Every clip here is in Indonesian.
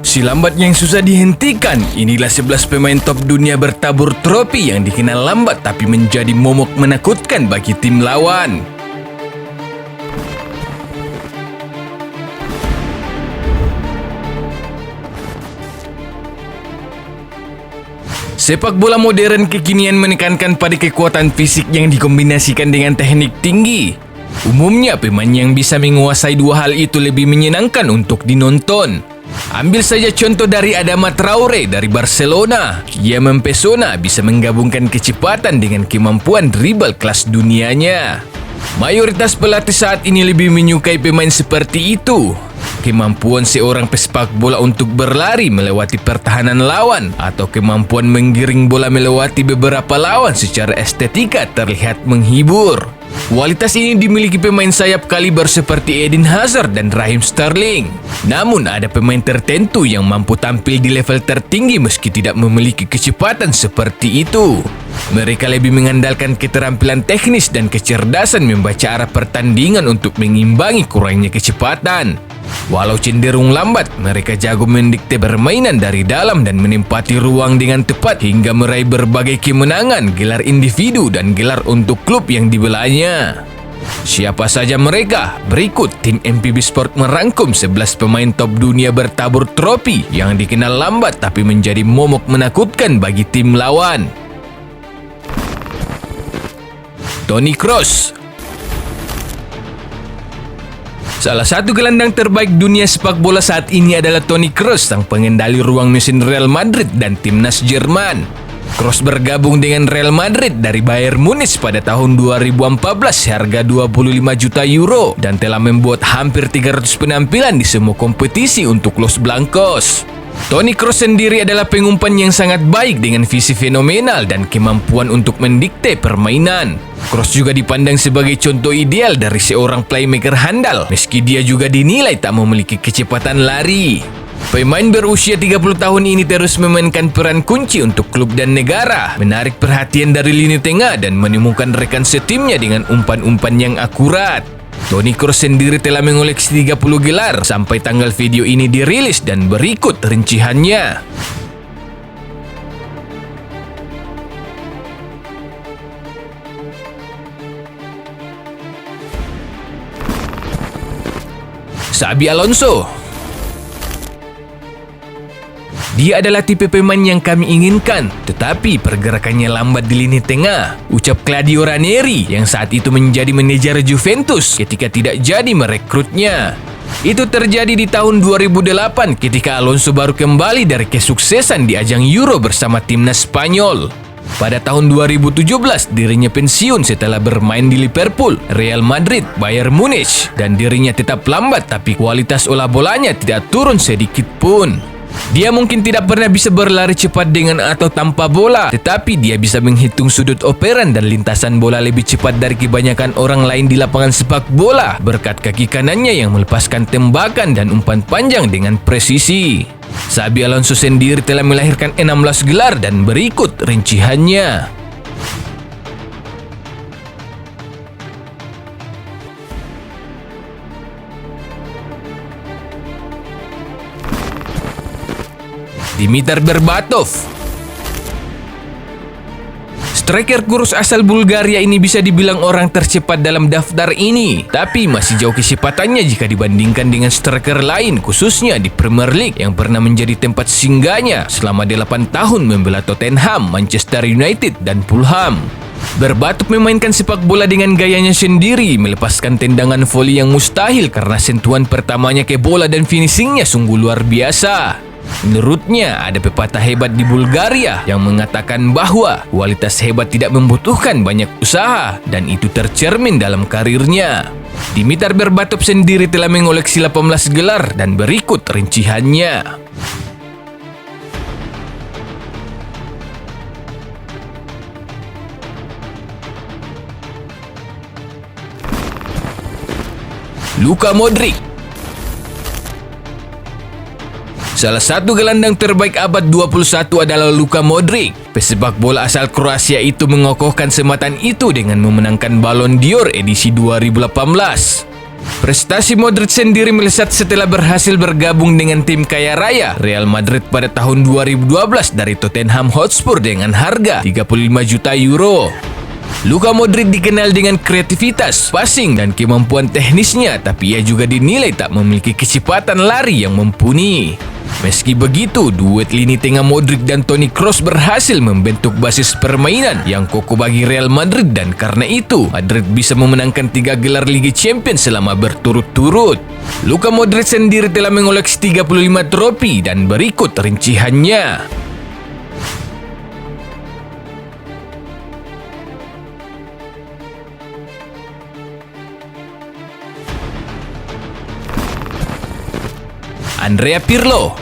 Si lambat yang susah dihentikan, inilah 11 pemain top dunia bertabur trofi yang dikenal lambat tapi menjadi momok menakutkan bagi tim lawan. Sepak bola modern kekinian menekankan pada kekuatan fisik yang dikombinasikan dengan teknik tinggi. Umumnya, pemain yang bisa menguasai dua hal itu lebih menyenangkan untuk dinonton. Ambil saja contoh dari Adama Traore dari Barcelona. Ia mempesona bisa menggabungkan kecepatan dengan kemampuan dribble kelas dunianya. Mayoritas pelatih saat ini lebih menyukai pemain seperti itu. Kemampuan seorang pesepak bola untuk berlari melewati pertahanan lawan atau kemampuan menggiring bola melewati beberapa lawan secara estetika terlihat menghibur. Kualitas ini dimiliki pemain sayap kaliber seperti Eden Hazard dan Raheem Sterling. Namun ada pemain tertentu yang mampu tampil di level tertinggi meski tidak memiliki kecepatan seperti itu. Mereka lebih mengandalkan keterampilan teknis dan kecerdasan membaca arah pertandingan untuk mengimbangi kurangnya kecepatan. Walau cenderung lambat, mereka jago mendikte permainan dari dalam dan menempati ruang dengan tepat hingga meraih berbagai kemenangan, gelar individu dan gelar untuk klub yang dibelanya. Siapa saja mereka? Berikut tim MPB Sport merangkum 11 pemain top dunia bertabur trofi yang dikenal lambat tapi menjadi momok menakutkan bagi tim lawan. Toni Kroos. Salah satu gelandang terbaik dunia sepak bola saat ini adalah Toni Kroos, sang pengendali ruang mesin Real Madrid dan timnas Jerman. Kroos bergabung dengan Real Madrid dari Bayern Munich pada tahun 2014 harga 25 juta euro dan telah membuat hampir 300 penampilan di semua kompetisi untuk Los Blancos. Toni Kroos sendiri adalah pengumpan yang sangat baik dengan visi fenomenal dan kemampuan untuk mendikte permainan. Kroos juga dipandang sebagai contoh ideal dari seorang playmaker handal, meski dia juga dinilai tak memiliki kecepatan lari. Pemain berusia 30 tahun ini terus memainkan peran kunci untuk klub dan negara, menarik perhatian dari lini tengah dan menemukan rekan setimnya dengan umpan-umpan yang akurat. Toni Kroos sendiri telah mengoleksi 30 gelar sampai tanggal video ini dirilis dan berikut rinciannya. Xabi Alonso. Dia adalah tipe pemain yang kami inginkan, tetapi pergerakannya lambat di lini tengah, ucap Claudio Ranieri yang saat itu menjadi manajer Juventus ketika tidak jadi merekrutnya. Itu terjadi di tahun 2008 ketika Alonso baru kembali dari kesuksesan di ajang Euro bersama timnas Spanyol. Pada tahun 2017, dirinya pensiun setelah bermain di Liverpool, Real Madrid, Bayern Munich, dan dirinya tetap lambat tapi kualitas olah bolanya tidak turun sedikit pun. Dia mungkin tidak pernah bisa berlari cepat dengan atau tanpa bola, tetapi dia bisa menghitung sudut operan dan lintasan bola lebih cepat dari kebanyakan orang lain di lapangan sepak bola berkat kaki kanannya yang melepaskan tembakan dan umpan panjang dengan presisi. Xabi Alonso sendiri telah melahirkan 16 gelar dan berikut rinciannya. Dimitar Berbatov. Striker kurus asal Bulgaria ini bisa dibilang orang tercepat dalam daftar ini, tapi masih jauh kecepatannya jika dibandingkan dengan striker lain, khususnya di Premier League yang pernah menjadi tempat singgahnya selama 8 tahun membela Tottenham, Manchester United, dan Fulham. Berbatov memainkan sepak bola dengan gayanya sendiri, melepaskan tendangan voli yang mustahil karena sentuhan pertamanya ke bola dan finishingnya sungguh luar biasa. Menurutnya, ada pepatah hebat di Bulgaria yang mengatakan bahwa kualitas hebat tidak membutuhkan banyak usaha dan itu tercermin dalam karirnya. Dimitar Berbatov sendiri telah mengoleksi 18 gelar dan berikut rinciannya. Luka Modric. Salah satu gelandang terbaik abad 21 adalah Luka Modric. Pesepak bola asal Kroasia itu mengokohkan sematan itu dengan memenangkan Ballon d'Or edisi 2018. Prestasi Modric sendiri melesat setelah berhasil bergabung dengan tim kaya raya Real Madrid pada tahun 2012 dari Tottenham Hotspur dengan harga 35 juta euro. Luka Modric dikenal dengan kreativitas, passing, dan kemampuan teknisnya, tapi ia juga dinilai tak memiliki kecepatan lari yang mumpuni. Meski begitu, duet lini tengah Modric dan Toni Kroos berhasil membentuk basis permainan yang kokoh bagi Real Madrid, dan karena itu Madrid bisa memenangkan 3 gelar Liga Champions selama berturut-turut. Luka Modric sendiri telah mengoleksi 35 trofi dan berikut rinciannya. Andrea Pirlo.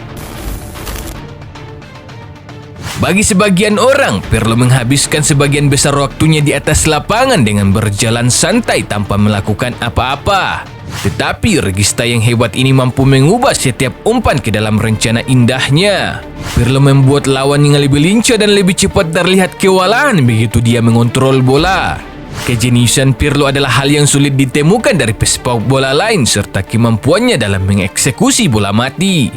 Bagi sebagian orang, Pirlo menghabiskan sebagian besar waktunya di atas lapangan dengan berjalan santai tanpa melakukan apa-apa. Tetapi regista yang hebat ini mampu mengubah setiap umpan ke dalam rencana indahnya. Pirlo membuat lawan yang lebih lincah dan lebih cepat terlihat kewalahan begitu dia mengontrol bola. Kejeniusan Pirlo adalah hal yang sulit ditemukan dari pesepak bola lain serta kemampuannya dalam mengeksekusi bola mati.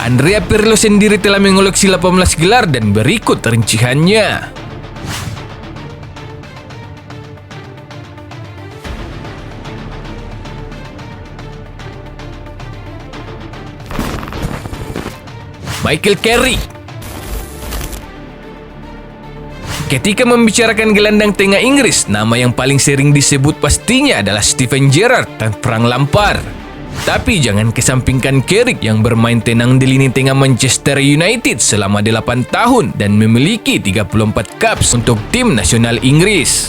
Andrea Pirlo sendiri telah mengoleksi 18 gelar dan berikut rinciannya. Michael Carrick. Ketika membicarakan gelandang tengah Inggris, nama yang paling sering disebut pastinya adalah Steven Gerrard dan Frank Lampard. Tapi jangan kesampingkan Carrick yang bermain tenang di lini tengah Manchester United selama 8 tahun dan memiliki 34 caps untuk tim nasional Inggris.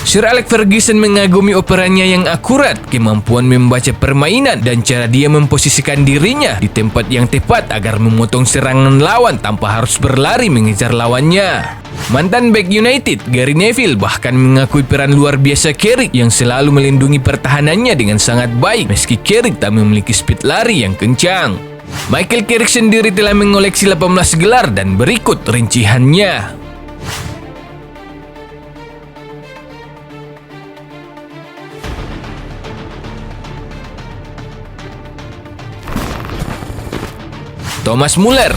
Sir Alex Ferguson mengagumi operannya yang akurat, kemampuan membaca permainan, dan cara dia memposisikan dirinya di tempat yang tepat agar memotong serangan lawan tanpa harus berlari mengejar lawannya. Mantan bek United, Gary Neville, bahkan mengakui peran luar biasa Carrick yang selalu melindungi pertahanannya dengan sangat baik meski Carrick tak memiliki speed lari yang kencang. Michael Carrick sendiri telah mengoleksi 18 gelar dan berikut rinciannya. Thomas Muller.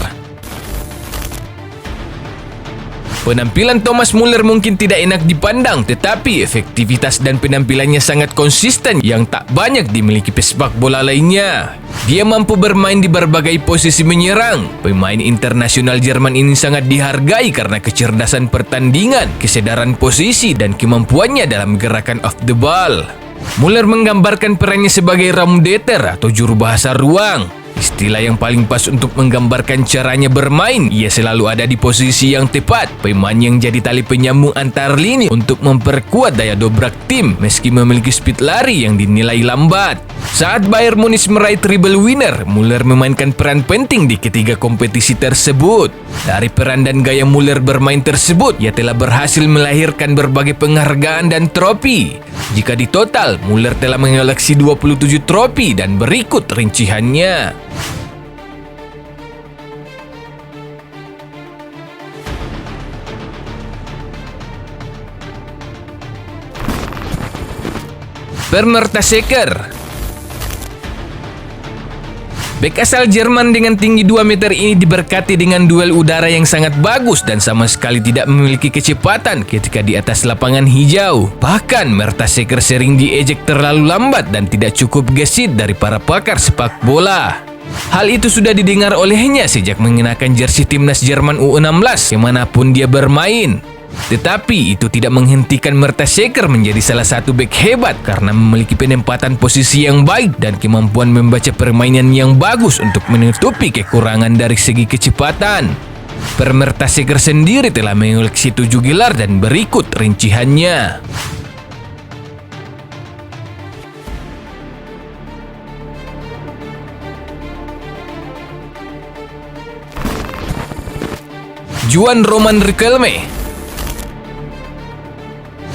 Penampilan Thomas Muller mungkin tidak enak dipandang, tetapi efektivitas dan penampilannya sangat konsisten yang tak banyak dimiliki pesepak bola lainnya. Dia mampu bermain di berbagai posisi menyerang. Pemain internasional Jerman ini sangat dihargai karena kecerdasan pertandingan, kesedaran posisi, dan kemampuannya dalam gerakan off the ball. Muller menggambarkan perannya sebagai Raumdeuter atau juru bahasa ruang. Istilah yang paling pas untuk menggambarkan caranya bermain. Ia selalu ada di posisi yang tepat, pemain yang jadi tali penyambung antar lini untuk memperkuat daya dobrak tim meski memiliki speed lari yang dinilai lambat. Saat Bayern Munich meraih treble winner, Muller memainkan peran penting di ketiga kompetisi tersebut. Dari peran dan gaya Muller bermain tersebut, ia telah berhasil melahirkan berbagai penghargaan dan trofi. Jika ditotal, Muller telah mengoleksi 27 trofi dan berikut rinciannya. Per Mertesacker. Bek asal Jerman dengan tinggi 2 meter ini diberkati dengan duel udara yang sangat bagus dan sama sekali tidak memiliki kecepatan ketika di atas lapangan hijau. Bahkan Mertesacker sering diejek terlalu lambat dan tidak cukup gesit dari para pakar sepak bola. Hal itu sudah didengar olehnya sejak mengenakan jersey timnas Jerman U16 kemanapun dia bermain. Tetapi itu tidak menghentikan Mertesacker menjadi salah satu bek hebat karena memiliki penempatan posisi yang baik dan kemampuan membaca permainan yang bagus untuk menutupi kekurangan dari segi kecepatan. Per Mertesacker sendiri telah mengoleksi 7 gelar dan berikut rinciannya. Juan Roman Riquelme.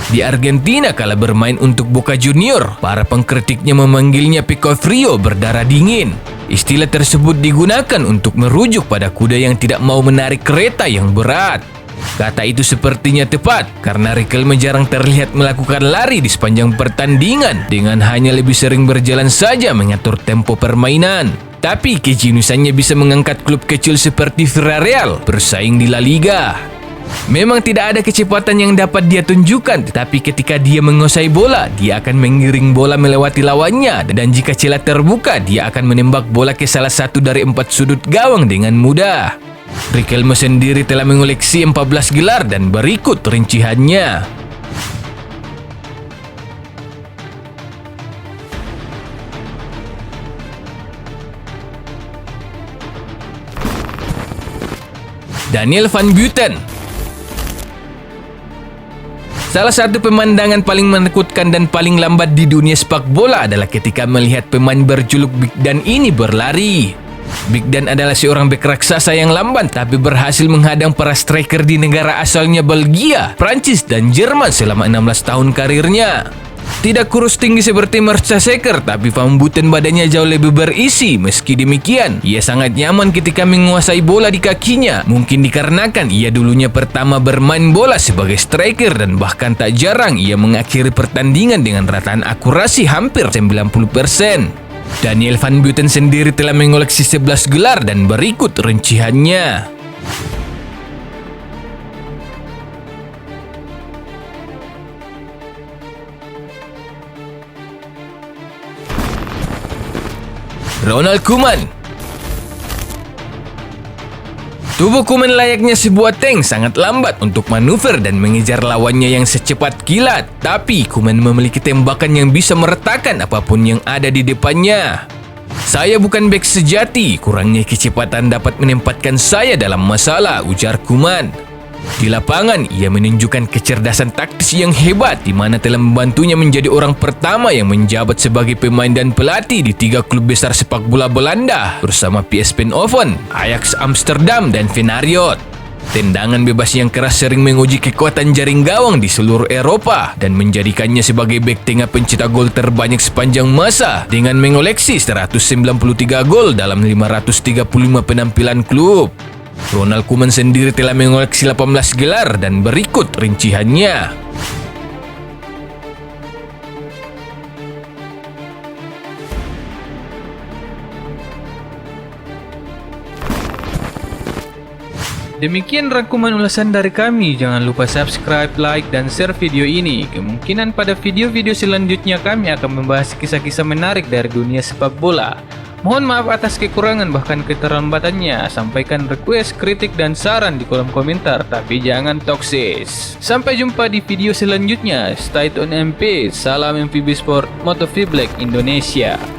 Di Argentina kala bermain untuk Boca Junior, para pengkritiknya memanggilnya Pico Frio, berdarah dingin. Istilah tersebut digunakan untuk merujuk pada kuda yang tidak mau menarik kereta yang berat. Kata itu sepertinya tepat karena Riquelme jarang terlihat melakukan lari di sepanjang pertandingan dengan hanya lebih sering berjalan saja mengatur tempo permainan. Tapi kejeniusannya bisa mengangkat klub kecil seperti Villarreal bersaing di La Liga. Memang tidak ada kecepatan yang dapat dia tunjukkan, tetapi ketika dia menguasai bola, dia akan mengiring bola melewati lawannya dan jika celah terbuka, dia akan menembak bola ke salah satu dari 4 sudut gawang dengan mudah. Riquelme sendiri telah mengoleksi 14 gelar dan berikut rinciannya. Daniel Van Buiten. Salah satu pemandangan paling menakutkan dan paling lambat di dunia sepak bola adalah ketika melihat pemain berjuluk Big Dan ini berlari. Big Dan adalah seorang bek raksasa yang lamban tapi berhasil menghadang para striker di negara asalnya Belgia, Prancis, dan Jerman selama 16 tahun karirnya. Tidak kurus tinggi seperti Mertesacker, tapi Van Buiten badannya jauh lebih berisi. Meski demikian, ia sangat nyaman ketika menguasai bola di kakinya. Mungkin dikarenakan ia dulunya pertama bermain bola sebagai striker dan bahkan tak jarang ia mengakhiri pertandingan dengan rataan akurasi hampir 90%. Daniel Van Buiten sendiri telah mengoleksi 11 gelar dan berikut rinciannya. Ronald Koeman. Tubuh Koeman layaknya sebuah tank sangat lambat untuk manuver dan mengejar lawannya yang secepat kilat. Tapi Koeman memiliki tembakan yang bisa meretakan apapun yang ada di depannya. Saya bukan bek sejati, kurangnya kecepatan dapat menempatkan saya dalam masalah, ujar Koeman. Di lapangan, ia menunjukkan kecerdasan taktis yang hebat di mana telah membantunya menjadi orang pertama yang menjabat sebagai pemain dan pelatih di 3 klub besar sepak bola Belanda bersama PSV Eindhoven, Ajax Amsterdam, dan Feyenoord. Tendangan bebas yang keras sering menguji kekuatan jaring gawang di seluruh Eropa dan menjadikannya sebagai bek tengah pencetak gol terbanyak sepanjang masa dengan mengoleksi 193 gol dalam 535 penampilan klub. Ronald Koeman sendiri telah mengoleksi 18 gelar dan berikut rinciannya. Demikian rangkuman ulasan dari kami. Jangan lupa subscribe, like, dan share video ini. Kemungkinan pada video-video selanjutnya kami akan membahas kisah-kisah menarik dari dunia sepak bola. Mohon maaf atas kekurangan bahkan keterlambatannya. Sampaikan request, kritik, dan saran di kolom komentar, tapi jangan toksis. Sampai jumpa di video selanjutnya. Stay tune MP. Salam MVB Sport, MotoV Black Indonesia.